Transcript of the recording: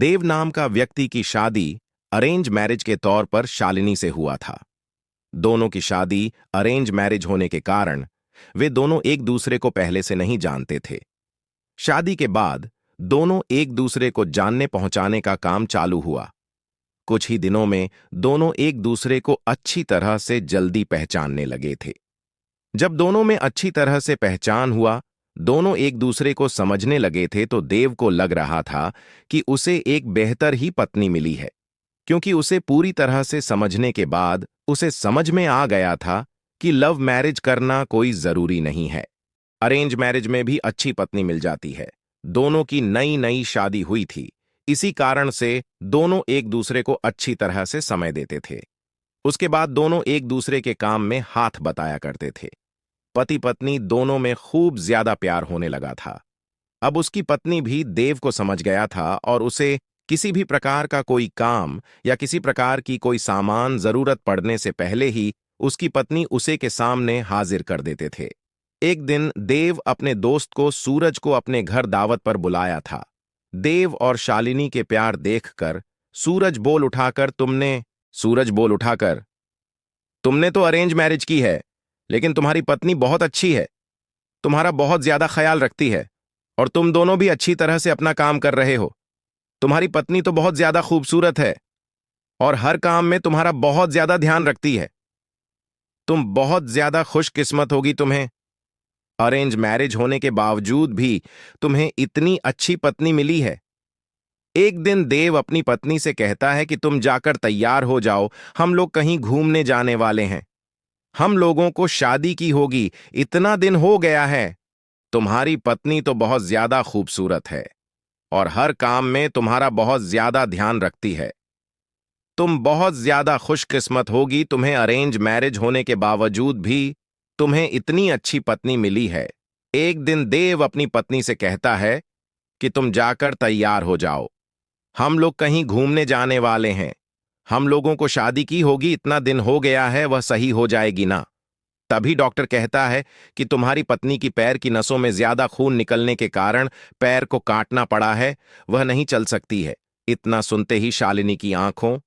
देव नाम का व्यक्ति की शादी अरेंज मैरिज के तौर पर शालिनी से हुआ था। दोनों की शादी अरेंज मैरिज होने के कारण वे दोनों एक दूसरे को पहले से नहीं जानते थे। शादी के बाद दोनों एक दूसरे को जानने पहुंचाने का काम चालू हुआ। कुछ ही दिनों में दोनों एक दूसरे को अच्छी तरह से जल्दी पहचानने लगे थे। जब दोनों में अच्छी तरह से पहचान हुआ, दोनों एक दूसरे को समझने लगे थे, तो देव को लग रहा था कि उसे एक बेहतर ही पत्नी मिली है, क्योंकि उसे पूरी तरह से समझने के बाद उसे समझ में आ गया था कि लव मैरिज करना कोई जरूरी नहीं है। अरेंज मैरिज में भी अच्छी पत्नी मिल जाती है। दोनों की नई नई शादी हुई थी, इसी कारण से दोनों एक दूसरे को अच्छी तरह से समय देते थे। उसके बाद दोनों एक दूसरे के काम में हाथ बटाया करते थे। पति पत्नी दोनों में खूब ज्यादा प्यार होने लगा था। अब उसकी पत्नी भी देव को समझ गया था और उसे किसी भी प्रकार का कोई काम या किसी प्रकार की कोई सामान जरूरत पड़ने से पहले ही उसकी पत्नी उसे के सामने हाजिर कर देते थे। एक दिन देव अपने दोस्त को सूरज को अपने घर दावत पर बुलाया था। देव और शालिनी के प्यार देखकर सूरज बोल उठाकर तुमने तो अरेंज मैरिज की है, लेकिन तुम्हारी पत्नी बहुत अच्छी है, तुम्हारा बहुत ज्यादा ख्याल रखती है और तुम दोनों भी अच्छी तरह से अपना काम कर रहे हो। तुम्हारी पत्नी तो बहुत ज्यादा खूबसूरत है और हर काम में तुम्हारा बहुत ज्यादा ध्यान रखती है। तुम बहुत ज्यादा खुशकिस्मत होगी, तुम्हें अरेंज मैरिज होने के बावजूद भी तुम्हें इतनी अच्छी पत्नी मिली है। एक दिन देव अपनी पत्नी से कहता है कि तुम जाकर तैयार हो जाओ, हम लोग कहीं घूमने जाने वाले हैं। हम लोगों को शादी की होगी, इतना दिन हो गया है। तुम्हारी पत्नी तो बहुत ज्यादा खूबसूरत है और हर काम में तुम्हारा बहुत ज्यादा ध्यान रखती है। तुम बहुत ज्यादा खुशकिस्मत होगी, तुम्हें अरेंज मैरिज होने के बावजूद भी तुम्हें इतनी अच्छी पत्नी मिली है। एक दिन देव अपनी पत्नी से कहता है कि तुम जाकर तैयार हो जाओ, हम लोग कहीं घूमने जाने वाले हैं। हम लोगों को शादी की होगी, इतना दिन हो गया है, वह सही हो जाएगी ना। तभी डॉक्टर कहता है कि तुम्हारी पत्नी की पैर की नसों में ज्यादा खून निकलने के कारण पैर को काटना पड़ा है, वह नहीं चल सकती है। इतना सुनते ही शालिनी की आंखों